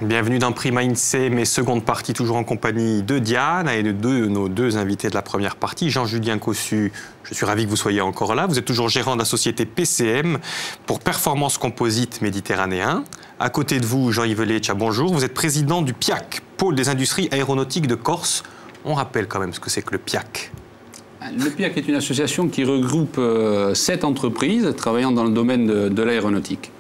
Bienvenue dans Prima INSEE, mes secondes parties, toujours en compagnie de Diane et de nos deux invités de la première partie. Jean-Julien Cossu, je suis ravi que vous soyez encore là. Vous êtes toujours gérant de la société PCM pour Performance Composite Méditerranéen. À côté de vous, Jean-Yves Leccia, bonjour. Vous êtes président du PIAC, Pôle des industries aéronautiques de Corse. On rappelle quand même ce que c'est que le PIAC. Le PIAC est une association qui regroupe 7 entreprises travaillant dans le domaine de l'aéronautique.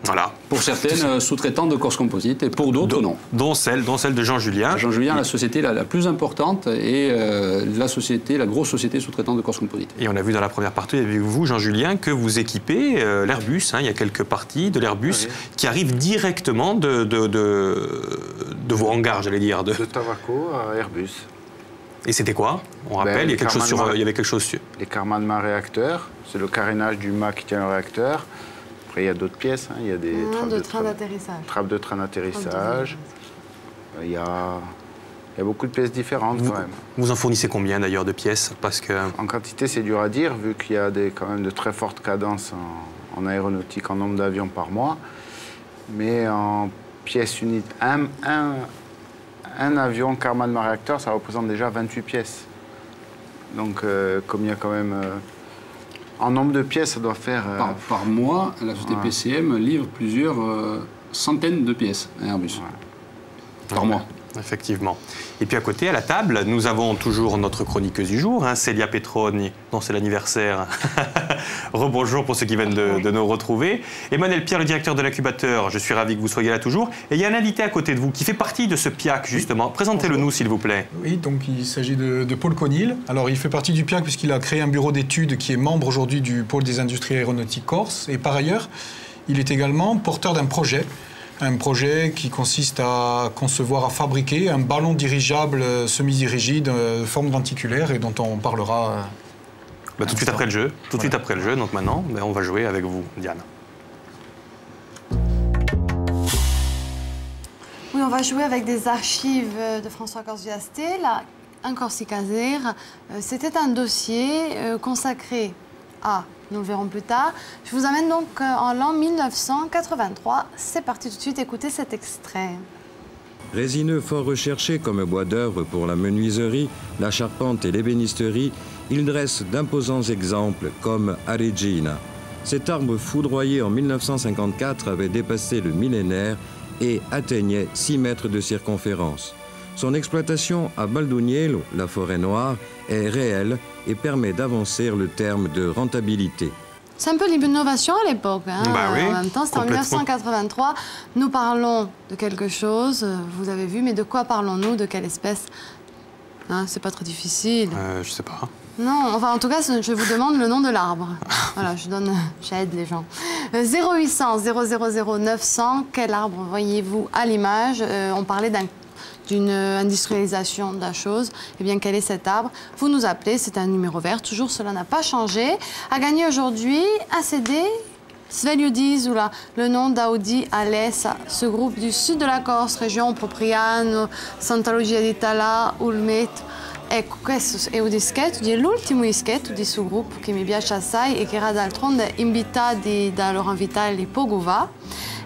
Voilà. Pour certaines sous-traitants de Corse Composite et pour d'autres non. Dont celle de Jean-Julien. Jean-Julien, la société la plus importante et la grosse société sous-traitante de Corse Composite. Et on a vu dans la première partie avec vous, Jean-Julien, que vous équipez l'Airbus. Il y a quelques parties de l'Airbus qui arrivent directement de vos hangars, j'allais dire. De Tavaco à Airbus. Et c'était quoi? On rappelle, il y avait quelque chose sur... Les carmanements réacteurs, c'est le carénage du mât qui tient le réacteur. Après, il y a d'autres pièces, il y a des trappes de train d'atterrissage. Il y a beaucoup de pièces différentes quand même. Vous en fournissez combien d'ailleurs de pièces? Parce que... En quantité, c'est dur à dire, vu qu'il y a quand même de très fortes cadences en aéronautique, en nombre d'avions par mois. Mais en pièces uniques, un avion carmanement réacteur, ça représente déjà 28 pièces. Donc, comme il y a quand même... En nombre de pièces, ça doit faire... Par mois, la société PCM livre plusieurs centaines de pièces à Airbus. Par mois. Effectivement. Et puis à côté, à la table, nous avons toujours notre chroniqueuse du jour, Célia Petroni, dont c'est l'anniversaire. Rebonjour pour ceux qui viennent de nous retrouver. Emmanuel Pierre, le directeur de l'incubateur, je suis ravi que vous soyez là toujours. Et il y a un invité à côté de vous qui fait partie de ce PIAC, justement. Présentez-le nous, s'il vous plaît. Oui, donc il s'agit de Paul Conil. Alors il fait partie du PIAC puisqu'il a créé un bureau d'études qui est membre aujourd'hui du Pôle des industries aéronautiques Corse. Et par ailleurs, il est également porteur d'un projet. Un projet qui consiste à concevoir, à fabriquer un ballon dirigeable semi-dirigé de forme denticulaire et dont on parlera tout de suite après le jeu. Tout de suite après le jeu, donc maintenant, on va jouer avec vous, Diane. Oui, on va jouer avec des archives de François Corsiasté. Là, un Corsicaser, c'était un dossier consacré à... Nous le verrons plus tard. Je vous amène donc en l'an 1983. C'est parti tout de suite, écoutez cet extrait. Résineux fort recherché comme bois d'œuvre pour la menuiserie, la charpente et l'ébénisterie, il dresse d'imposants exemples comme Aregina. Cet arbre foudroyé en 1954 avait dépassé le millénaire et atteignait 6 mètres de circonférence. Son exploitation à Balduniello, la forêt noire, est réelle et permet d'avancer le terme de rentabilité. C'est un peu l'innovation à l'époque. Oui, en même temps, c'est en 1983. Nous parlons de quelque chose, vous avez vu, mais de quoi parlons-nous? De quelle espèce? C'est pas trop difficile. Je sais pas. Non, enfin en tout cas, je vous demande le nom de l'arbre. Voilà, j'aide les gens. 0800 000 900, quel arbre voyez-vous à l'image? On parlait d'une industrialisation de la chose, eh bien, quel est cet arbre? Vous nous appelez, c'est un numéro vert, toujours, cela n'a pas changé. A gagné aujourd'hui un CD, Sveliudis, ou le nom d'Audi Alessa, ce groupe du sud de la Corse, région Propriano, Santa Lucia di Tala, Ulmet. Ecco, questo è un dischetto, è l'ultimo dischetto di suo gruppo che mi piace assai e che era d'altronde invitati da Laurent Vitali Pogova.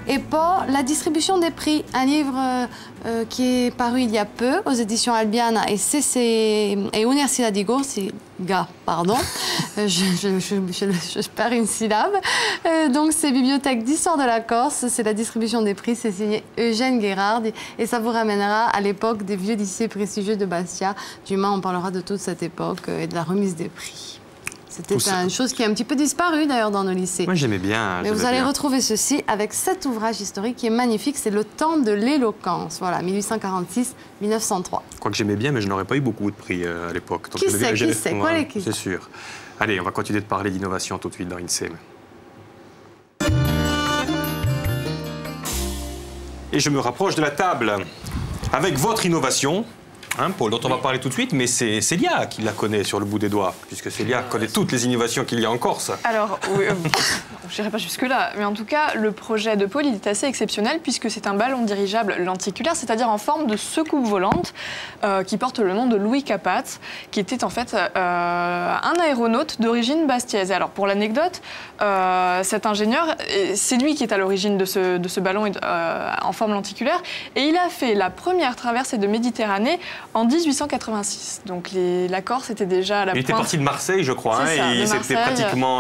Et pour la distribution des prix, un livre qui est paru il y a peu aux éditions Albiana et Universidad di Corsica, pardon, je perds une syllabe. Donc c'est Bibliothèque d'histoire de la Corse, c'est la distribution des prix, c'est signé Eugène Guérard et ça vous ramènera à l'époque des vieux lycées prestigieux de Bastia. Du Mans, on parlera de toute cette époque et de la remise des prix. C'était une chose qui a un petit peu disparu d'ailleurs dans nos lycées. Moi j'aimais bien. Mais vous allez retrouver ceci avec cet ouvrage historique qui est magnifique, c'est Le temps de l'éloquence, voilà, 1846-1903. Quoi que j'aimais bien, mais je n'aurais pas eu beaucoup de prix à l'époque. Qui sait, quoi l'équipe? C'est sûr. Allez, on va continuer de parler d'innovation tout de suite dans INSEE. Et je me rapproche de la table avec votre innovation. Hein, Paul, dont on va parler tout de suite, mais c'est Célia qui la connaît sur le bout des doigts, puisque Célia connaît toutes les innovations qu'il y a en Corse. Alors, oui, je n'irai pas jusque-là, mais en tout cas, le projet de Paul, il est assez exceptionnel, puisque c'est un ballon dirigeable lenticulaire, c'est-à-dire en forme de secoupe volante, qui porte le nom de Louis Capat, qui était en fait un aéronaute d'origine bastiaise. Alors, pour l'anecdote, cet ingénieur, c'est lui qui est à l'origine de ce ballon en forme lenticulaire, et il a fait la première traversée de Méditerranée en 1886. Donc la Corse était déjà à la pointe. Il était parti de Marseille, je crois, hein, et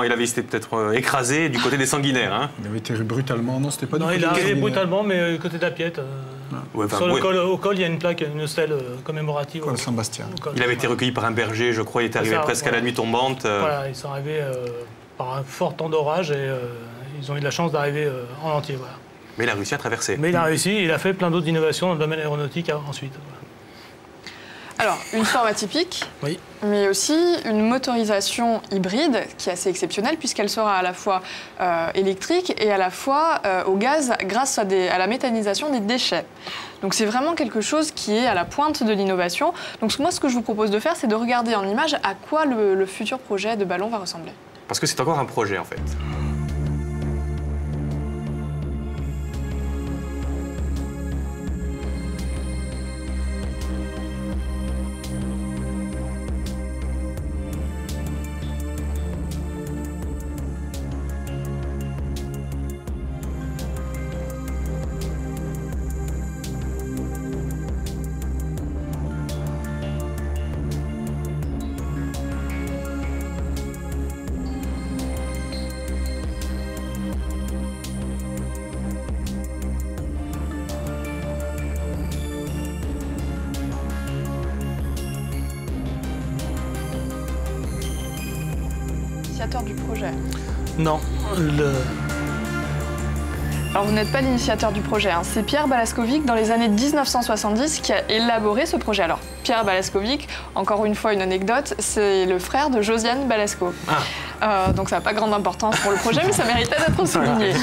il avait été peut-être écrasé du côté des sanguinaires. Hein. Il avait été brutalement, non, c'était pas non, du il est arrivé brutalement, mais côté d'Apiette. Sur le col, au col, il y a une plaque, une stèle commémorative. Col Saint-Bastien. Il avait été recueilli par un berger, je crois, il est arrivé presque à la nuit tombante. Voilà, ils sont arrivés par un fort temps d'orage et ils ont eu de la chance d'arriver en entier. Voilà. Mais il a réussi à traverser. Mais il a réussi, il a fait plein d'autres innovations dans le domaine aéronautique ensuite. Voilà. Alors, une forme atypique, oui. Mais aussi une motorisation hybride qui est assez exceptionnelle puisqu'elle sera à la fois électrique et à la fois au gaz grâce à la méthanisation des déchets. Donc c'est vraiment quelque chose qui est à la pointe de l'innovation. Donc moi, ce que je vous propose de faire, c'est de regarder en image à quoi le futur projet de ballon va ressembler. Parce que c'est encore un projet, en fait. Du projet. Non. Alors vous n'êtes pas l'initiateur du projet, hein. C'est Pierre Balaskovic dans les années 1970 qui a élaboré ce projet. Alors Pierre Balaskovic, encore une fois une anecdote, c'est le frère de Josiane Balasco. Donc ça n'a pas grande importance pour le projet, mais ça méritait d'être souligné.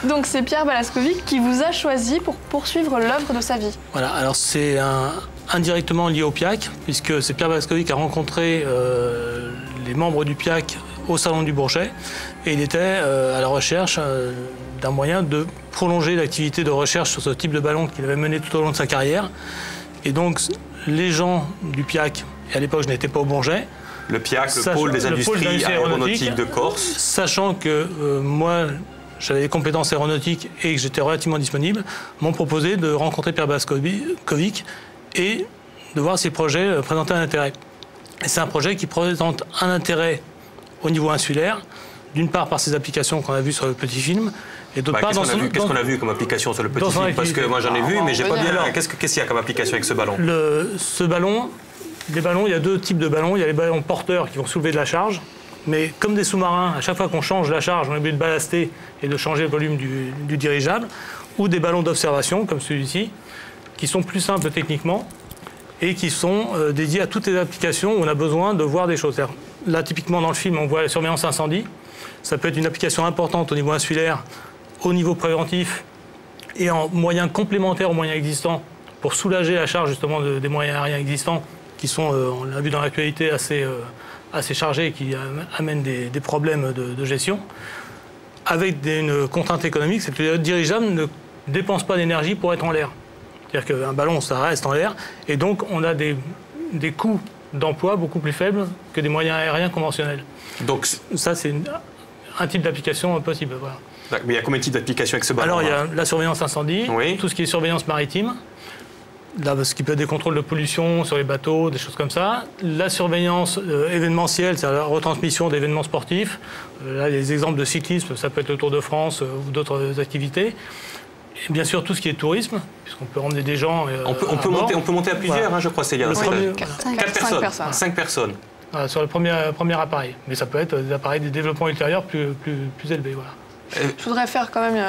Donc c'est Pierre Balaskovic qui vous a choisi pour poursuivre l'œuvre de sa vie. Voilà, alors c'est indirectement lié au PIAC, puisque c'est Pierre Balaskovic qui a rencontré les membres du PIAC au Salon du Bourget, et il était à la recherche d'un moyen de prolonger l'activité de recherche sur ce type de ballon qu'il avait mené tout au long de sa carrière. Et donc, les gens du PIAC, et à l'époque je n'étais pas au Bourget, le PIAC, le pôle des industries aéronautiques de Corse, sachant que moi, j'avais des compétences aéronautiques et que j'étais relativement disponible, m'ont proposé de rencontrer Pierre Balaskovic et de voir si le projet présentait un intérêt. Et c'est un projet qui présente un intérêt au niveau insulaire, d'une part par ses applications qu'on a vues sur le petit film, et d'autre part qu'est-ce qu'on a vu comme application sur le petit film? Parce que moi j'en ai vu, mais j'ai pas bien. Qu'est-ce qu'il y a comme application avec ce ballon? Ce ballon, les ballons, il y a deux types de ballons. Il y a les ballons porteurs qui vont soulever de la charge, mais comme des sous-marins, à chaque fois qu'on change la charge, on est obligé de ballaster et de changer le volume du dirigeable, ou des ballons d'observation comme celui-ci, qui sont plus simples techniquement et qui sont dédiés à toutes les applications où on a besoin de voir des choses. Là, typiquement, dans le film, on voit la surveillance incendie. Ça peut être une application importante au niveau insulaire, au niveau préventif et en moyens complémentaires aux moyens existants pour soulager la charge, justement, des moyens aériens existants qui sont, on l'a vu dans l'actualité, assez chargés et qui amènent des problèmes de gestion. Avec une contrainte économique, c'est que le dirigeable ne dépense pas d'énergie pour être en l'air. C'est-à-dire qu'un ballon, ça reste en l'air. Et donc, on a des coûts d'emploi beaucoup plus faibles que des moyens aériens conventionnels. Donc ça, c'est un type d'application possible. Voilà. Mais il y a combien de types d'applications avec ce ballon? Alors, il y a la surveillance incendie, oui. Tout ce qui est surveillance maritime, là, ce qui peut être des contrôles de pollution sur les bateaux, des choses comme ça. La surveillance événementielle, c'est la retransmission d'événements sportifs. Là, les exemples de cyclisme, ça peut être le Tour de France ou d'autres activités. Et bien sûr, tout ce qui est tourisme, puisqu'on peut emmener des gens. On peut monter à plusieurs, voilà. Hein, je crois, c'est bien. 5 personnes. Voilà, sur le premier appareil. Mais ça peut être des appareils de développement ultérieur plus élevés. Voilà. Je voudrais faire quand même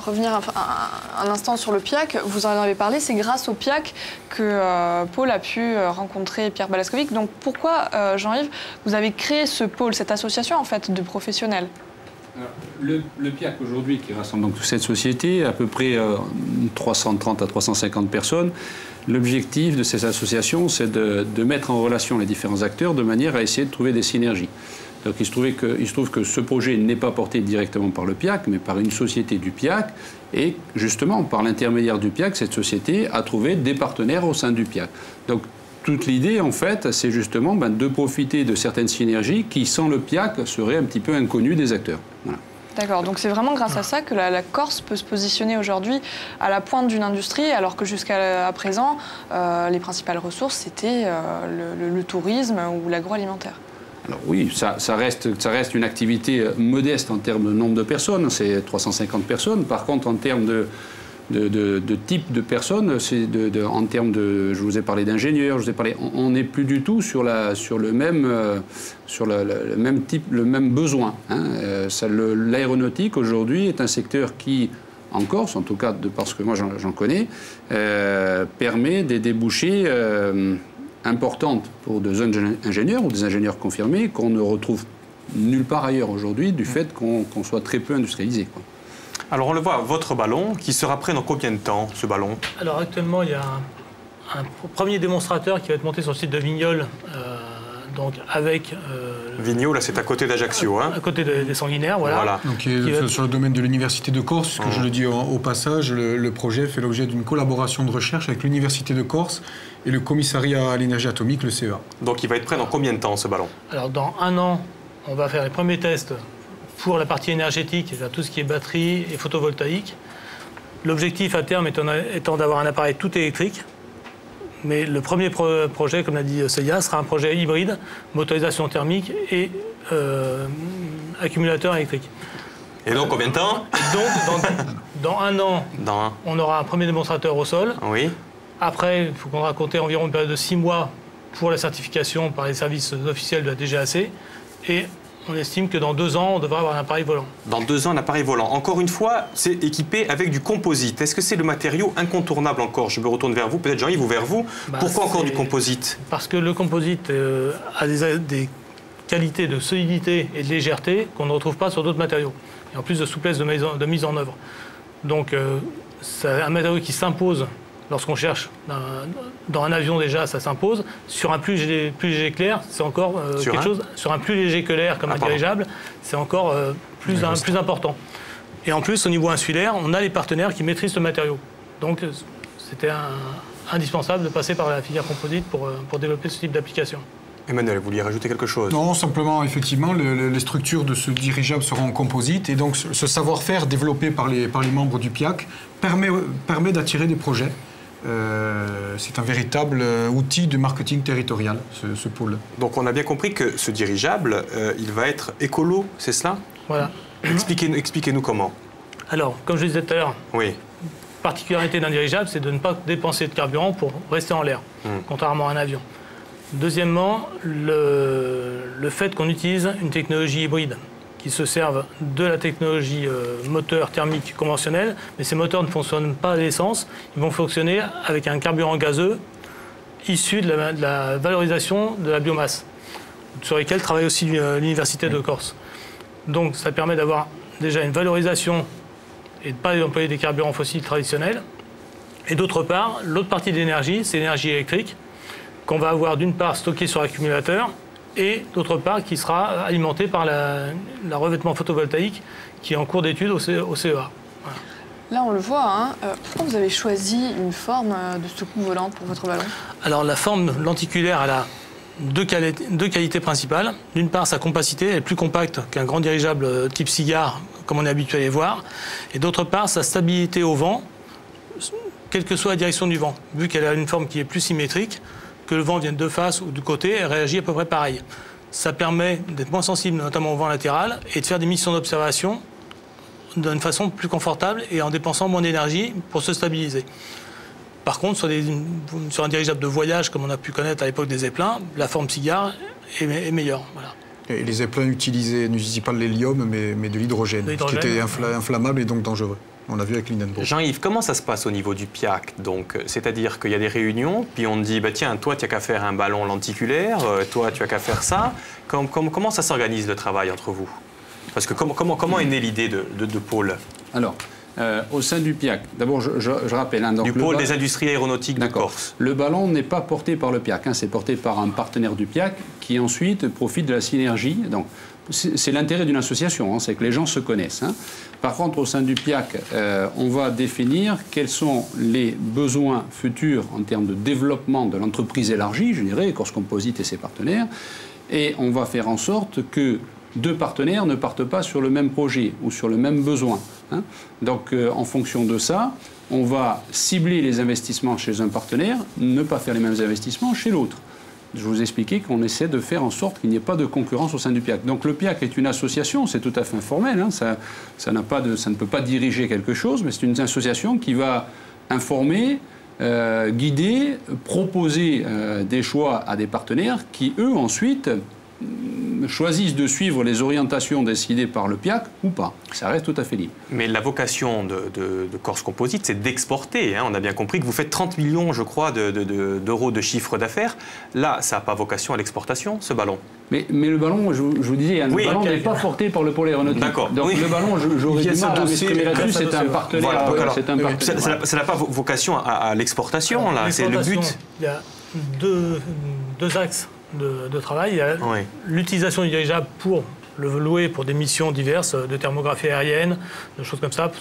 revenir un instant sur le PIAC. Vous en avez parlé, c'est grâce au PIAC que Paul a pu rencontrer Pierre Balaskovic. Donc pourquoi, Jean-Yves, vous avez créé ce pôle, cette association en fait de professionnels? Alors, le PIAC aujourd'hui, qui rassemble donc toute cette société, à peu près 330 à 350 personnes, L'objectif de ces associations, c'est de mettre en relation les différents acteurs de manière à essayer de trouver des synergies. Donc il se trouve que ce projet n'est pas porté directement par le PIAC, mais par une société du PIAC. Et justement, par l'intermédiaire du PIAC, cette société a trouvé des partenaires au sein du PIAC. Donc toute l'idée, en fait, c'est justement de profiter de certaines synergies qui, sans le PIAC, seraient un petit peu inconnues des acteurs. Voilà. D'accord, donc c'est vraiment grâce à ça que la Corse peut se positionner aujourd'hui à la pointe d'une industrie, alors que jusqu'à présent, les principales ressources, c'était le tourisme ou l'agroalimentaire. Alors oui, ça reste une activité modeste en termes de nombre de personnes, c'est 350 personnes. Par contre, en termes de type de personnes, en termes de, je vous ai parlé d'ingénieurs, on n'est plus du tout sur le même type, le même besoin. Hein. L'aéronautique aujourd'hui est un secteur qui, en Corse, en tout cas parce que moi j'en connais, permet des débouchés importantes pour des ingénieurs ou des ingénieurs confirmés qu'on ne retrouve nulle part ailleurs aujourd'hui du fait qu'on soit très peu industrialisé, quoi. Alors on le voit, votre ballon, qui sera prêt dans combien de temps, ce ballon? Alors actuellement, il y a un premier démonstrateur qui va être monté sur le site de Vignoles, donc avec... Vignoles, là c'est à côté d'Ajaccio, hein? À côté des Sanguinaires, voilà. Donc sur le domaine de l'Université de Corse, que je le dis au passage, le projet fait l'objet d'une collaboration de recherche avec l'Université de Corse et le commissariat à l'énergie atomique, le CEA. Donc il va être prêt dans combien de temps, ce ballon? Alors dans 1 an, on va faire les premiers tests pour la partie énergétique, c'est-à-dire tout ce qui est batterie et photovoltaïque. L'objectif à terme étant d'avoir un appareil tout électrique. Mais le premier projet, comme l'a dit Célia, sera un projet hybride, motorisation thermique et accumulateur électrique. Et donc combien de temps? Donc dans 1 an, on aura un premier démonstrateur au sol. Oui. Après, il faut qu'on raconte environ une période de 6 mois pour la certification par les services officiels de la DGAC. Et on estime que dans 2 ans, on devrait avoir un appareil volant. Dans 2 ans, un appareil volant. Encore une fois, c'est équipé avec du composite. Est-ce que c'est le matériau incontournable encore? Je me retourne vers vous, peut-être Jean-Yves ou vers vous. Pourquoi encore du composite? Parce que le composite a des qualités de solidité et de légèreté qu'on ne retrouve pas sur d'autres matériaux. Et en plus de souplesse de mise en œuvre. Donc c'est un matériau qui s'impose lorsqu'on cherche dans un avion déjà, ça s'impose. Sur un plus léger que l'air, c'est encore quelque chose. Sur un plus léger que l'air comme un dirigeable, c'est encore plus important. Et en plus, au niveau insulaire, on a les partenaires qui maîtrisent ce matériau. Donc c'était indispensable de passer par la filière composite pour développer ce type d'application. Emmanuel, vous vouliez rajouter quelque chose? Non, simplement, effectivement, les structures de ce dirigeable seront en composite. Et donc, ce savoir-faire développé par les membres du PIAC permet d'attirer des projets. C'est un véritable outil de marketing territorial, ce pôle. Donc on a bien compris que ce dirigeable, il va être écolo, c'est cela? Voilà. Expliquez-nous comment. Alors, comme je disais tout à l'heure, oui. Particularité d'un dirigeable, c'est de ne pas dépenser de carburant pour rester en l'air, contrairement à un avion. Deuxièmement, le fait qu'on utilise une technologie hybride qui se servent de la technologie moteur thermique conventionnelle, mais ces moteurs ne fonctionnent pas à l'essence, ils vont fonctionner avec un carburant gazeux issu de la valorisation de la biomasse, sur lesquels travaille aussi l'Université de Corse. Donc ça permet d'avoir déjà une valorisation et de ne pas employer des carburants fossiles traditionnels. Et d'autre part, l'autre partie de l'énergie, c'est l'énergie électrique, qu'on va avoir d'une part stockée sur l'accumulateur, et d'autre part qui sera alimenté par le revêtement photovoltaïque qui est en cours d'étude au CEA. Voilà. Là, on le voit, hein. Pourquoi vous avez choisi une forme de soucoupe volante pour votre ballon? Alors, la forme lenticulaire, elle a deux qualités principales. D'une part, sa compacité, elle est plus compacte qu'un grand dirigeable type cigare, comme on est habitué à les voir. Et d'autre part, sa stabilité au vent, quelle que soit la direction du vent. Vu qu'elle a une forme qui est plus symétrique, que le vent vienne de face ou du côté, elle réagit à peu près pareil. Ça permet d'être moins sensible, notamment au vent latéral, et de faire des missions d'observation d'une façon plus confortable et en dépensant moins d'énergie pour se stabiliser. Par contre, sur un dirigeable de voyage, comme on a pu connaître à l'époque des zeppelins, la forme cigare est meilleure. Voilà. Et les zeppelins n'utilisaient pas de l'hélium, mais de l'hydrogène, qui était inflammable et donc dangereux. On l'a vu avec l'Hindenburg. Jean-Yves, comment ça se passe au niveau du PIAC? C'est-à-dire qu'il y a des réunions, puis on dit, bah, tiens, toi, tu n'as qu'à faire un ballon lenticulaire, toi, tu n'as qu'à faire ça. Comment ça s'organise le travail entre vous? Parce que comment est née l'idée de Pôle? Alors, Au sein du PIAC, d'abord je rappelle... Hein, donc du pôle des industries aéronautiques de Corse. Le ballon n'est pas porté par le PIAC, hein, c'est porté par un partenaire du PIAC qui ensuite profite de la synergie. Donc, c'est l'intérêt d'une association, hein, c'est que les gens se connaissent. Hein. Par contre, au sein du PIAC, on va définir quels sont les besoins futurs en termes de développement de l'entreprise élargie, je dirais, Corse Composite et ses partenaires, et on va faire en sorte que deux partenaires ne partent pas sur le même projet ou sur le même besoin. Hein. Donc, en fonction de ça, on va cibler les investissements chez un partenaire, ne pas faire les mêmes investissements chez l'autre. Je vous ai expliqué qu'on essaie de faire en sorte qu'il n'y ait pas de concurrence au sein du PIAC. Donc le PIAC est une association, c'est tout à fait informel, hein, ça ne peut pas diriger quelque chose, mais c'est une association qui va informer, guider, proposer des choix à des partenaires qui, eux, ensuite, choisissent de suivre les orientations décidées par le PIAC ou pas. Ça reste tout à fait libre. Mais la vocation de Corse Composite, c'est d'exporter. Hein. On a bien compris que vous faites 30 millions, je crois, d'euros de chiffre d'affaires. Là, ça n'a pas vocation à l'exportation, ce ballon. Mais le ballon, je vous disais, le ballon n'est pas porté par le pôle aéronautique. D'accord. Donc le ballon, j'aurais du mal à m'exprimer là-dessus, c'est un partenaire. Voilà, c'est un partenaire. Ça n'a pas vocation à l'exportation, là, c'est le but. Il y a deux axes de travail. Il y a l'utilisation du dirigeable pour le louer pour des missions diverses, de thermographie aérienne, de choses comme ça,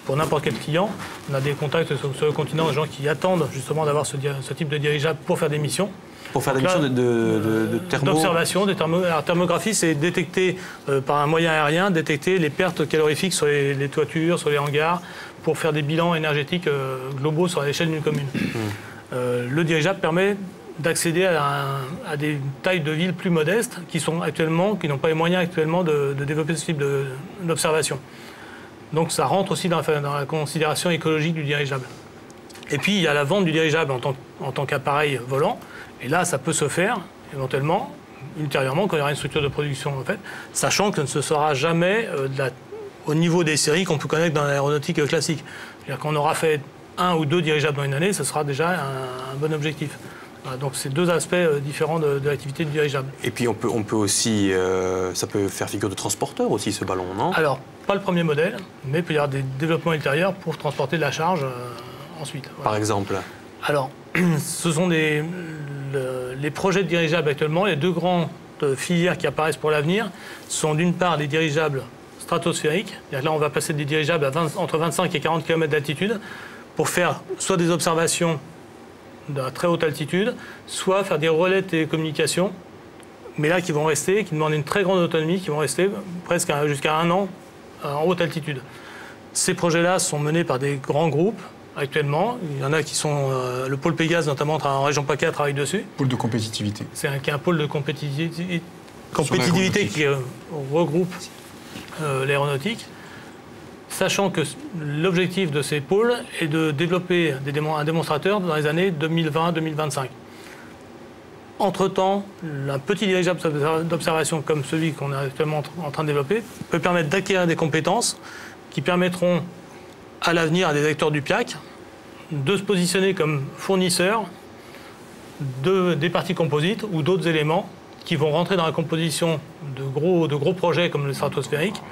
pour n'importe quel client. On a des contacts sur le continent, des gens qui attendent justement d'avoir ce type de dirigeable pour faire des missions. Pour faire des missions d'observation, la thermographie, c'est détecter par un moyen aérien, détecter les pertes calorifiques sur les toitures, sur les hangars, pour faire des bilans énergétiques globaux sur l'échelle d'une commune. Le dirigeable permet d'accéder à des tailles de villes plus modestes qui n'ont pas les moyens actuellement de développer ce type d'observation. Donc ça rentre aussi dans la considération écologique du dirigeable. Et puis il y a la vente du dirigeable en tant qu'appareil volant. Et là, ça peut se faire, éventuellement, ultérieurement, quand il y aura une structure de production, en fait, sachant que ce ne sera jamais au niveau des séries qu'on peut connaître dans l'aéronautique classique. C'est-à-dire qu'on aura fait 1 ou 2 dirigeables dans une année, ce sera déjà un bon objectif. Voilà, donc c'est deux aspects différents de l'activité du dirigeable. Et puis on peut aussi, ça peut faire figure de transporteur aussi, ce ballon, non? Alors, pas le premier modèle, mais il peut y avoir des développements ultérieurs pour transporter de la charge ensuite. Voilà. Par exemple? Alors, ce sont les projets de dirigeables actuellement, les deux grandes filières qui apparaissent pour l'avenir sont d'une part les dirigeables stratosphériques. Là, on va passer des dirigeables entre 25 et 40 km d'altitude pour faire soit des observations de très haute altitude, soit faire des relais de télécommunications, mais là qui demandent une très grande autonomie, qui vont rester presque jusqu'à 1 an en haute altitude. Ces projets-là sont menés par des grands groupes actuellement. Il y en a qui sont... le pôle Pégase, notamment en région PACA, travaille dessus. Pôle de compétitivité. C'est un pôle de compétitivité qui regroupe l'aéronautique. Sachant que l'objectif de ces pôles est de développer un démonstrateur dans les années 2020-2025. Entre-temps, un petit dirigeable d'observation comme celui qu'on est actuellement en train de développer peut permettre d'acquérir des compétences qui permettront à l'avenir à des acteurs du PIAC de se positionner comme fournisseurs des parties composites ou d'autres éléments qui vont rentrer dans la composition de gros projets comme le stratosphérique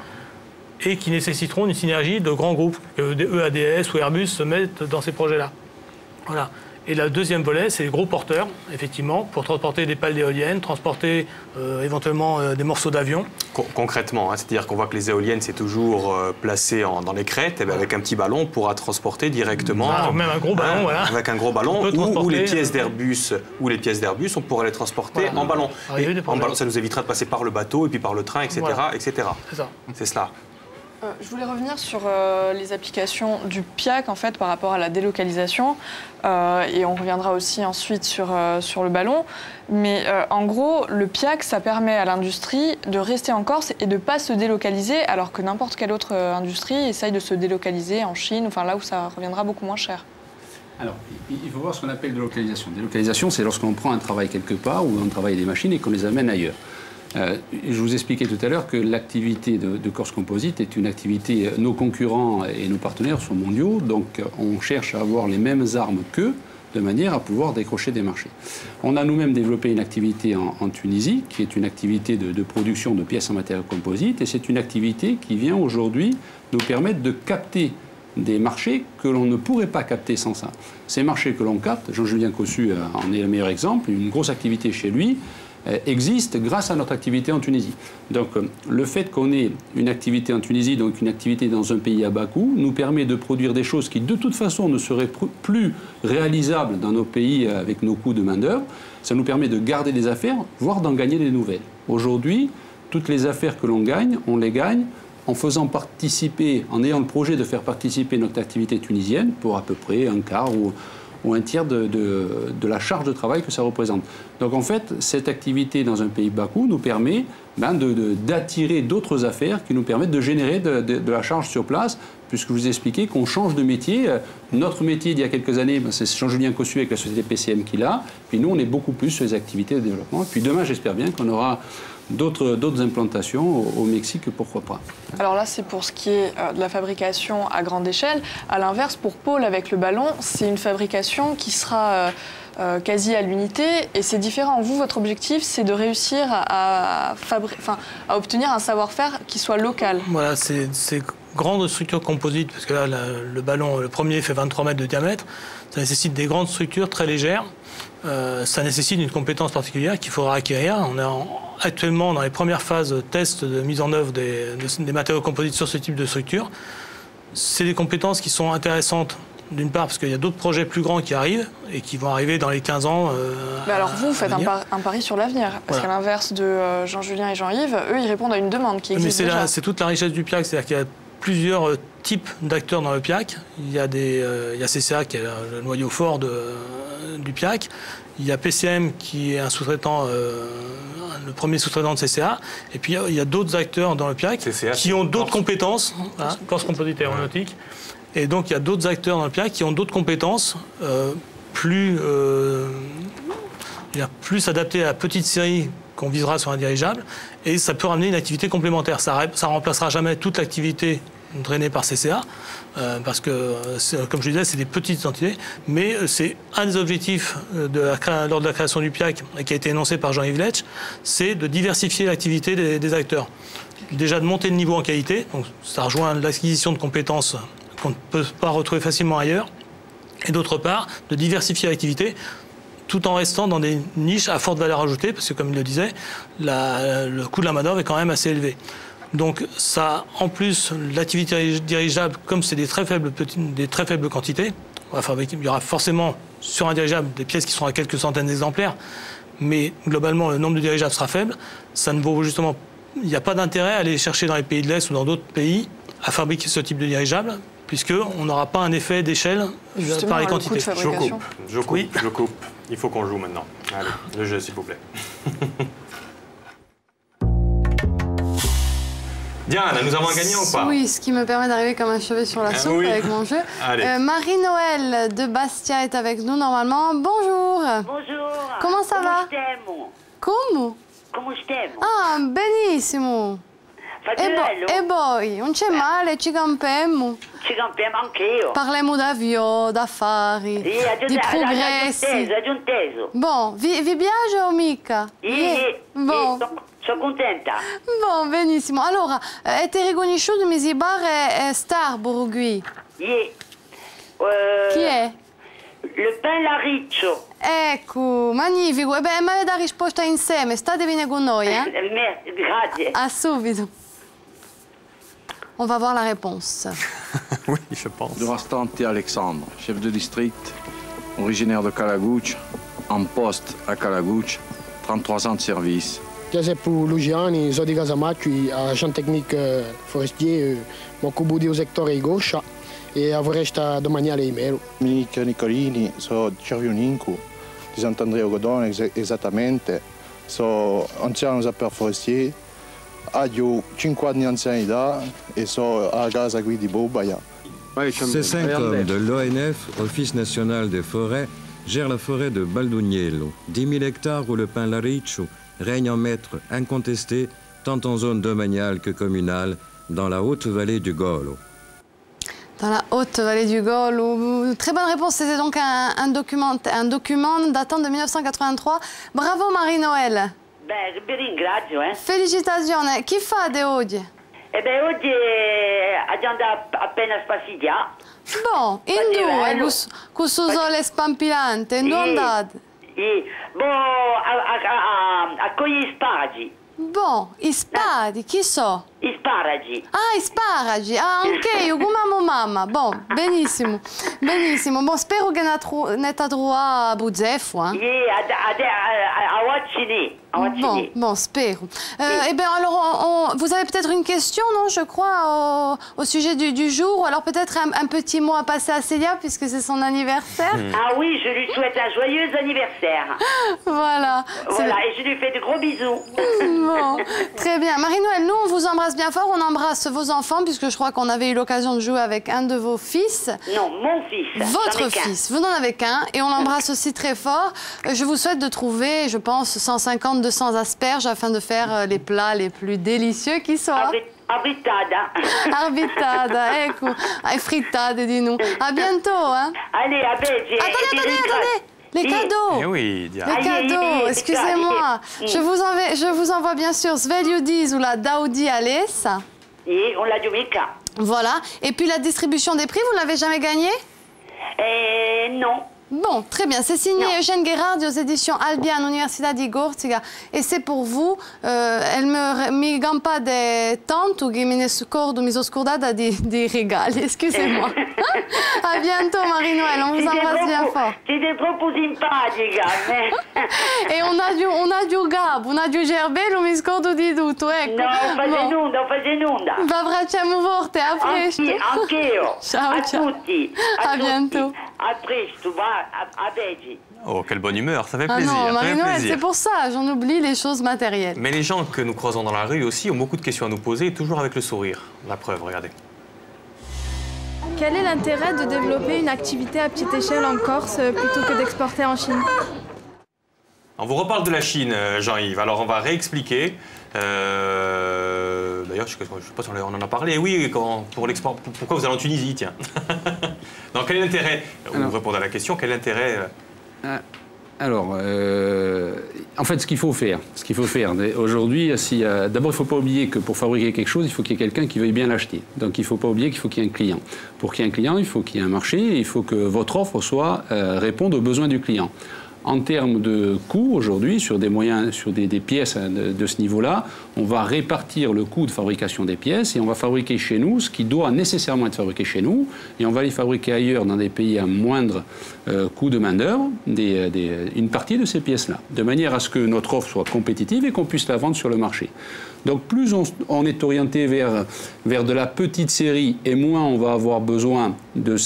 et qui nécessiteront une synergie de grands groupes, que des EADS ou Airbus se mettent dans ces projets-là. Voilà. Et le deuxième volet, c'est les gros porteurs, effectivement, pour transporter des pales d'éoliennes, transporter éventuellement des morceaux d'avion. Concrètement, hein, c'est-à-dire qu'on voit que les éoliennes, c'est toujours placé dans les crêtes, et bien avec un petit ballon, on pourra transporter directement... même un gros ballon, voilà. Avec un gros ballon, ou les pièces d'Airbus, on pourra les transporter en ballon. En ballon, ça nous évitera de passer par le bateau, et puis par le train, etc. Voilà. etc. C'est ça. C'est cela. Je voulais revenir sur les applications du PIAC en fait par rapport à la délocalisation et on reviendra aussi ensuite sur le ballon. Mais en gros, le PIAC, ça permet à l'industrie de rester en Corse et de ne pas se délocaliser alors que n'importe quelle autre industrie essaye de se délocaliser en Chine, enfin là où ça reviendra beaucoup moins cher. Alors, il faut voir ce qu'on appelle délocalisation. Délocalisation, c'est lorsqu'on prend un travail quelque part ou on travaille des machines et qu'on les amène ailleurs. Je vous expliquais tout à l'heure que l'activité de Corse Composite est une activité... Nos concurrents et nos partenaires sont mondiaux, donc on cherche à avoir les mêmes armes qu'eux de manière à pouvoir décrocher des marchés. On a nous-mêmes développé une activité en Tunisie, qui est une activité de production de pièces en matériaux composites, et c'est une activité qui vient aujourd'hui nous permettre de capter des marchés que l'on ne pourrait pas capter sans ça. Ces marchés que l'on capte, Jean-Julien Cossu en est le meilleur exemple, une grosse activité chez lui, existe grâce à notre activité en Tunisie. Donc le fait qu'on ait une activité en Tunisie, donc une activité dans un pays à bas coût, nous permet de produire des choses qui de toute façon ne seraient plus réalisables dans nos pays avec nos coûts de main-d'œuvre. Ça nous permet de garder des affaires, voire d'en gagner des nouvelles. Aujourd'hui, toutes les affaires que l'on gagne, on les gagne en faisant participer, en ayant le projet de faire participer notre activité tunisienne pour à peu près un quart ou un tiers de la charge de travail que ça représente. Donc en fait, cette activité dans un pays bas coût nous permet d'attirer d'autres affaires qui nous permettent de générer de la charge sur place, puisque je vous ai expliqué qu'on change de métier. Notre métier d'il y a quelques années, c'est Jean-Julien Cossu avec la société PCM qu'il a, puis nous on est beaucoup plus sur les activités de développement. Et puis demain, j'espère bien qu'on aura d'autres implantations au Mexique, pourquoi pas. Alors là, c'est pour ce qui est de la fabrication à grande échelle. À l'inverse, pour Paul, avec le ballon, c'est une fabrication qui sera quasi à l'unité, et c'est différent. Vous, votre objectif, c'est de réussir à obtenir un savoir-faire qui soit local. Voilà, c'est grandes structures composites, parce que là, le ballon, le premier fait 23 mètres de diamètre, ça nécessite des grandes structures très légères. Ça nécessite une compétence particulière qu'il faudra acquérir. On est actuellement dans les premières phases de test de mise en œuvre des matériaux composites sur ce type de structure. C'est des compétences qui sont intéressantes, d'une part parce qu'il y a d'autres projets plus grands qui arrivent et qui vont arriver dans les 15 ans. Mais alors vous faites un pari sur l'avenir, parce qu'à l'inverse de Jean-Julien et Jean-Yves, eux, ils répondent à une demande qui existe déjà. C'est toute la richesse du PIAC, c'est-à-dire qu'il y a plusieurs types d'acteurs dans le PIAC. Il y a CCA qui est le noyau fort du PIAC. Il y a PCM qui est un sous-traitant, le premier sous-traitant de CCA. Et puis il y a d'autres acteurs dans le PIAC CCA, qui ont d'autres compétences, Corse Composite Aéronautique. Et donc il y a d'autres acteurs dans le PIAC qui ont d'autres compétences plus adaptées à la petite série qu'on visera sur un dirigeable. Et ça peut ramener une activité complémentaire. Ça remplacera jamais toute l'activité drainée par CCA, parce que, comme je disais, c'est des petites entités, mais c'est un des objectifs lors de la création du PIAC, et qui a été énoncé par Jean-Yves Letch, c'est de diversifier l'activité des acteurs. Déjà de monter le niveau en qualité, donc ça rejoint l'acquisition de compétences qu'on ne peut pas retrouver facilement ailleurs, et d'autre part, de diversifier l'activité, tout en restant dans des niches à forte valeur ajoutée, parce que comme il le disait, le coût de la main-d'œuvre est quand même assez élevé. Donc ça, en plus, l'activité dirigeable, comme c'est des très faibles quantités, il y aura forcément sur un dirigeable des pièces qui seront à quelques centaines d'exemplaires, mais globalement le nombre de dirigeables sera faible. Ça ne vaut justement, il n'y a pas d'intérêt à aller chercher dans les pays de l'Est ou dans d'autres pays à fabriquer ce type de dirigeable, puisqu'on n'aura pas un effet d'échelle par les quantités. Je coupe. Il faut qu'on joue maintenant. Allez, le jeu, s'il vous plaît. Diane, nous avons un gagnant ou pas? Oui, ce qui me permet d'arriver comme un cheveu sur la soupe avec mon jeu. Marie-Noël de Bastia est avec nous normalement. Bonjour. Bonjour. Comment ça va? Come? Come stiamo? Ah, benissimo. E poi, non c'è male, ci campiamo. Ci campiamo anch'io. Parliamo d'avioni, d'affari, di progressi. Aggiunteso. Bon, vi piace o mica? Bon. Sono contenta. Bon, benissimo. Allora, avete riconosciuto mi si pare Starburg qui? Chi è? Le Pain Lariccio. Ecco, magnifico. E beh, mi avete la risposta insieme. Statevi con noi, Grazie. A subito. On va voir la réponse. Oui, je pense. Durastante Alexandre, chef de district, originaire de Calagouche, en poste à Calagouche, 33 ans de service. Giuseppe Lugiani, sono di Casamacci, agent technique forestier, m'occupo di un settore di gauche e a Foresta Domaniale di Melo. Dominique Nicolini, sono Cervioninco, di Sant'Andrea Godone esattamente, sono anziano sapeur forestier, ho 5 anni di anzianità e sono a casa qui di Bobaia. Ces 5 hommes de l'ONF, Office national des forêts, gèrent la forêt de Baldugnello, 10 000 hectares où le pin Lariccio règne en maître incontesté, tant en zone domaniale que communale, dans la haute vallée du Golo. Dans la haute vallée du Golo. Très bonne réponse, c'était donc un document datant de 1983. Bravo Marie-Noël. Beh, vi ringrazio. Felicitazioni. Chi fate oggi? Oggi abbiamo appena spaziato. Bon, in due, questo sole spampilante, in due andate? A cogliere spagi. Bon, i spadi, chi so? Gli sparagi. Ah, i sparagi. Ah, anche io, come mamma. Bon, benissimo. Benissimo. Bon, spero che ne troa a Buzzefo. A Wacini. Bon, spero. Eh bien, alors, vous avez peut-être une question, non, je crois, au sujet du jour. Ou alors peut-être un petit mot à passer à Célia, puisque c'est son anniversaire. Ah oui, je lui souhaite un joyeux anniversaire. Voilà. Voilà, et je lui fais de gros bisous. Bon, très bien. Marie-Noël, nous, on vous embrasse bien fort. On embrasse vos enfants, puisque je crois qu'on avait eu l'occasion de jouer avec un de vos fils. Non, mon fils. Votre fils. Vous n'en avez qu'un. Et on l'embrasse aussi très fort. Je vous souhaite de trouver, je pense, 150, 200 asperges afin de faire les plats les plus délicieux qui soient. Arbitada. Arbitada, ecco. E frittade, dis-nous. À bientôt, hein. Allez, à Belgi. Attendez. Les cadeaux. Eh oui, Diane. Les cadeaux, excusez-moi. Je vous envoie bien sûr Sveglio Diz ou la Daudi Alessa. Et on l'a domenica. Voilà. Et puis la distribution des prix, vous l'avez jamais gagnée? Non. Bon, très bien. C'est signé Eugène Gherardi aux éditions Albiane, Università di Corsica. Et c'est pour vous. Elle mi gampa de tanto che mi sono scordata di regali. Excusez-moi. À bientôt, Marie-Noël. On vous embrasse bien fort. Siete troppo simpatica. Et on a du gab, on a du gerbello, mi scordo di tutto, ecco. Non, fate nulla. Vi abbracciamo forte, a presto. Anch'io. Ciao, a tutti. À bientôt. A presto, a Belgi. Oh, quelle bonne humeur, ça fait plaisir. Ah non, Marie-Noël, c'est pour ça, j'en oublie les choses matérielles. Mais les gens que nous croisons dans la rue aussi ont beaucoup de questions à nous poser, toujours avec le sourire. La preuve, regardez. Quel est l'intérêt de développer une activité à petite échelle en Corse plutôt que d'exporter en Chine? On vous reparle de la Chine, Jean-Yves. Alors, on va réexpliquer. D'ailleurs, je ne sais pas si on en a parlé. Oui, pour l'export. Pourquoi vous allez en Tunisie, tiens. Donc, quel est l'intérêt? Vous répondez à la question. Quel est l'intérêt Alors, en fait, ce qu'il faut faire aujourd'hui, d'abord, il ne faut pas oublier que pour fabriquer quelque chose, il faut qu'il y ait quelqu'un qui veuille bien l'acheter. Donc, il ne faut pas oublier qu'il faut qu'il y ait un client. Pour qu'il y ait un client, il faut qu'il y ait un marché, et il faut que votre offre réponde aux besoins du client. En termes de coût, aujourd'hui, sur des pièces de ce niveau-là, on va répartir le coût de fabrication des pièces et on va fabriquer chez nous ce qui doit nécessairement être fabriqué chez nous et on va les fabriquer ailleurs dans des pays à moindre coût de main-d'œuvre, une partie de ces pièces-là, de manière à ce que notre offre soit compétitive et qu'on puisse la vendre sur le marché. Donc plus on est orienté vers de la petite série et moins on va avoir besoin de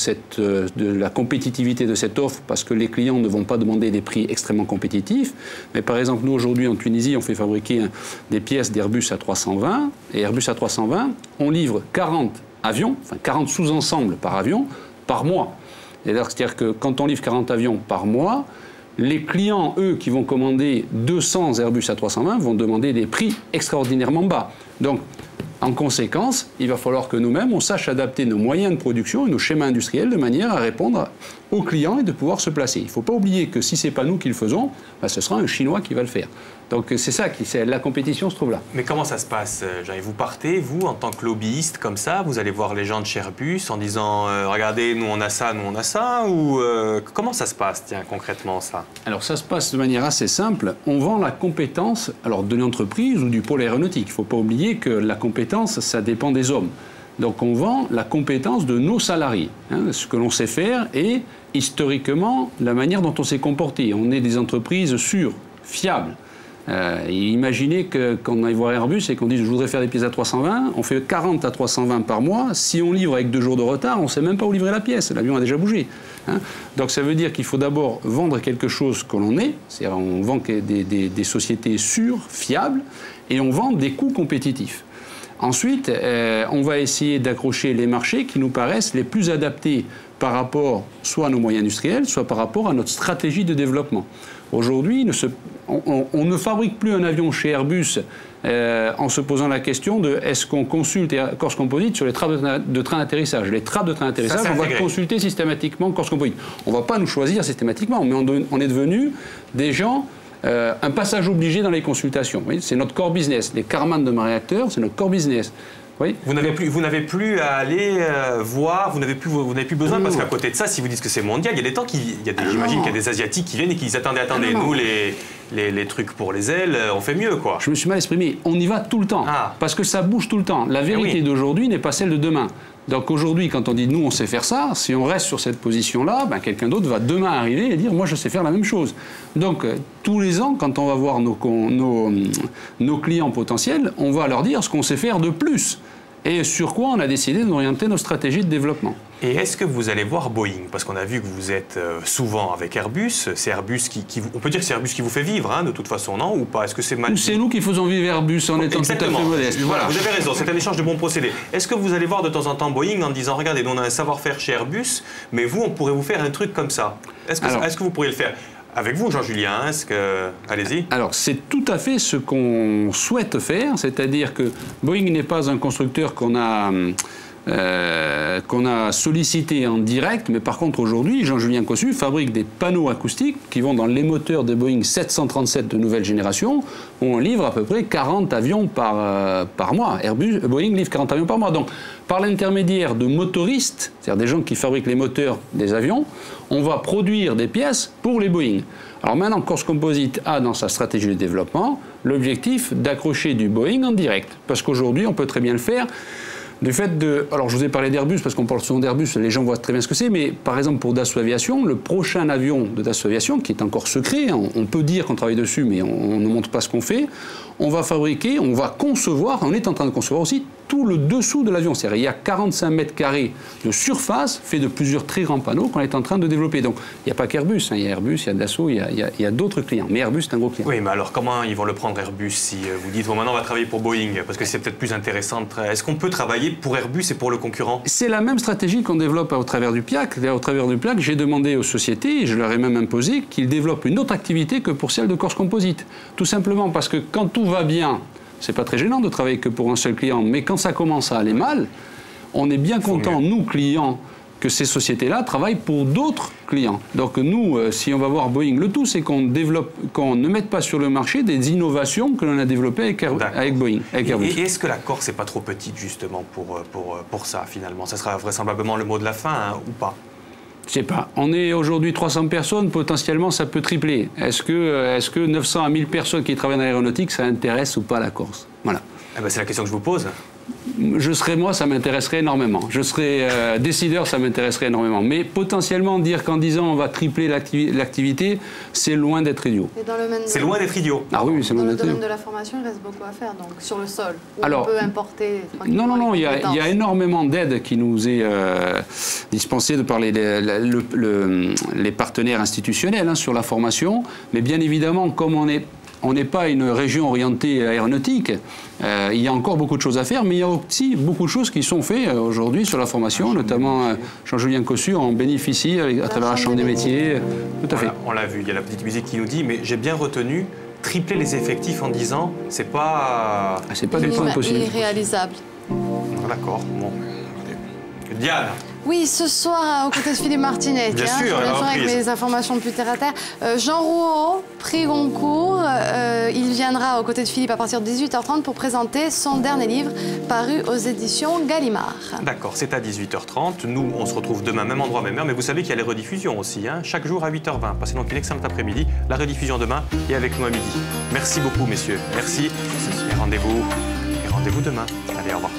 la compétitivité de cette offre parce que les clients ne vont pas demander des prix extrêmement compétitifs. Mais par exemple, nous aujourd'hui en Tunisie, on fait fabriquer des pièces d'Airbus A320 et Airbus A320, on livre 40 avions, enfin 40 sous-ensembles par avion par mois. C'est-à-dire que quand on livre 40 avions par mois, les clients, eux, qui vont commander 200 Airbus A320 vont demander des prix extraordinairement bas. Donc, en conséquence, il va falloir que nous-mêmes, on sache adapter nos moyens de production et nos schémas industriels de manière à répondre aux clients et de pouvoir se placer. Il ne faut pas oublier que si ce n'est pas nous qui le faisons, ce sera un Chinois qui va le faire. Donc c'est ça, la compétition se trouve là. Mais comment ça se passe, Jean? Vous partez, vous, en tant que lobbyiste, comme ça, vous allez voir les gens de chez Airbus en disant regardez, nous on a ça, ou comment ça se passe, tiens, concrètement, ça? Alors ça se passe de manière assez simple. On vend la compétence de l'entreprise ou du pôle aéronautique. Il ne faut pas oublier que la compétence, ça dépend des hommes. Donc on vend la compétence de nos salariés, ce que l'on sait faire et historiquement la manière dont on s'est comporté. On est des entreprises sûres, fiables. Imaginez qu'on aille voir Airbus et qu'on dise je voudrais faire des pièces à 320, on fait 40 à 320 par mois, si on livre avec 2 jours de retard, on ne sait même pas où livrer la pièce, l'avion a déjà bougé. Donc ça veut dire qu'il faut d'abord vendre quelque chose que l'on est, c'est-à-dire on vend des sociétés sûres, fiables, et on vend des coûts compétitifs. Ensuite, on va essayer d'accrocher les marchés qui nous paraissent les plus adaptés par rapport soit à nos moyens industriels, soit par rapport à notre stratégie de développement. Aujourd'hui, On ne fabrique plus un avion chez Airbus en se posant la question de est-ce qu'on consulte Corse Composite sur les trappes de train d'atterrissage. Les trappes de train d'atterrissage, on va consulter systématiquement Corse Composite. On ne va pas nous choisir systématiquement, mais on est devenu des gens, un passage obligé dans les consultations. C'est notre core business. Les Karman de ma réacteur, c'est notre core business. Oui. Vous n'avez plus à aller voir, vous n'avez plus besoin, parce qu'à côté de ça, si vous dites que c'est mondial, il y a des temps j'imagine qu'il y a des Asiatiques qui viennent et qui disent attendez, nous les trucs pour les ailes, on fait mieux, quoi. Je me suis mal exprimé. On y va tout le temps, parce que ça bouge tout le temps. La vérité d'aujourd'hui n'est pas celle de demain. Donc aujourd'hui, quand on dit nous on sait faire ça, si on reste sur cette position-là, ben, quelqu'un d'autre va demain arriver et dire moi je sais faire la même chose. Donc tous les ans, quand on va voir nos clients potentiels, on va leur dire ce qu'on sait faire de plus. Et sur quoi on a décidé d'orienter nos stratégies de développement. Et est-ce que vous allez voir Boeing? Parce qu'on a vu que vous êtes souvent avec Airbus. C'est Airbus on peut dire que c'est Airbus qui vous fait vivre, hein, de toute façon, non? Ou pas? Est-ce que c'est mal? Ou c'est nous qui faisons vivre Airbus en étant tout à fait modeste. Voilà, vous avez raison, c'est un échange de bons procédés. Est-ce que vous allez voir de temps en temps Boeing en disant regardez, nous on a un savoir-faire chez Airbus, mais vous, on pourrait vous faire un truc comme ça? Est-ce que vous pourriez le faire? Avec vous, Jean-Julien, allez-y. Alors, c'est tout à fait ce qu'on souhaite faire, c'est-à-dire que Boeing n'est pas un constructeur qu'on a sollicité en direct, mais par contre, aujourd'hui, Jean-Julien Cossu fabrique des panneaux acoustiques qui vont dans les moteurs de Boeing 737 de nouvelle génération, où on livre à peu près 40 avions par mois. Boeing livre 40 avions par mois. Donc, par l'intermédiaire de motoristes, c'est-à-dire des gens qui fabriquent les moteurs des avions, on va produire des pièces pour les Boeing. Alors maintenant, Corse Composite a dans sa stratégie de développement l'objectif d'accrocher du Boeing en direct. Parce qu'aujourd'hui, on peut très bien le faire. Du fait de... Alors, je vous ai parlé d'Airbus, parce qu'on parle souvent d'Airbus, les gens voient très bien ce que c'est, mais par exemple, pour Dassault Aviation, le prochain avion de Dassault Aviation, qui est encore secret, on peut dire qu'on travaille dessus, mais on ne montre pas ce qu'on fait, on va fabriquer, on va concevoir, on est en train de concevoir aussi tout le dessous de l'avion. C'est-à-dire il y a 45 mètres carrés de surface fait de plusieurs très grands panneaux qu'on est en train de développer. Donc il n'y a pas qu'Airbus, il y a Airbus, il y a Dassault, il y a d'autres clients. Mais Airbus, c'est un gros client. Oui, mais alors comment ils vont le prendre Airbus si vous dites bon, maintenant on va travailler pour Boeing? Parce que c'est peut-être plus intéressant. Est-ce qu'on peut travailler pour Airbus et pour le concurrent? C'est la même stratégie qu'on développe au travers du PIAC. Au travers du PIAC, j'ai demandé aux sociétés, et je leur ai même imposé, qu'ils développent une autre activité que pour celle de Corse Composite. Tout simplement parce que quand tout va bien, c'est pas très gênant de travailler que pour un seul client, mais quand ça commence à aller mal, on est bien content, nous, clients, que ces sociétés-là travaillent pour d'autres clients. Donc nous, si on va voir Boeing, le tout, c'est qu'on ne mette pas sur le marché des innovations que l'on a développées avec Boeing, avec Airbus. Et est-ce que la Corse n'est pas trop petite, justement, pour ça, finalement? Ça sera vraisemblablement le mot de la fin, hein, ou pas? Je sais pas. On est aujourd'hui 300 personnes, potentiellement ça peut tripler. Est-ce que 900 à 1000 personnes qui travaillent dans l'aéronautique, ça intéresse ou pas la Corse? Voilà. Eh ben, c'est la question que je vous pose. Je serais moi, ça m'intéresserait énormément. Je serais décideur, ça m'intéresserait énormément. Mais potentiellement, dire qu'en 10 ans, on va tripler l'activité, c'est loin d'être idiot. C'est loin d'être idiot. Ah oui, c'est loin d'être idiot. Dans le domaine de la formation, il reste beaucoup à faire, donc sur le sol. Alors, on peut importer. Non, il y a énormément d'aide qui nous est dispensée de par les partenaires institutionnels, hein, sur la formation. Mais bien évidemment, comme on n'est pas une région orientée aéronautique, il y a encore beaucoup de choses à faire, mais il y a aussi beaucoup de choses qui sont faites aujourd'hui sur la formation, notamment Jean-Julien Cossu en bénéficie à travers la Chambre des métiers. Tout à fait. On l'a vu, il y a la petite musique qui nous dit, mais j'ai bien retenu, tripler les effectifs en 10 ans, c'est pas... c'est pas du tout impossible. Irréalisable. D'accord, bon. Diane. Oui, ce soir, aux côtés de Philippe Martinet. Bien sûr, je reviens avec mes informations plus terre à terre. Jean Rouault, prix Goncourt, il viendra aux côtés de Philippe à partir de 18h30 pour présenter son dernier livre paru aux éditions Gallimard. D'accord, c'est à 18h30. Nous, on se retrouve demain, même endroit, même heure. Mais vous savez qu'il y a les rediffusions aussi, hein, chaque jour à 8h20. Passez donc une excellente après-midi. La rediffusion demain et avec nous à midi. Merci beaucoup, messieurs. Merci. Et rendez-vous demain. Allez, au revoir.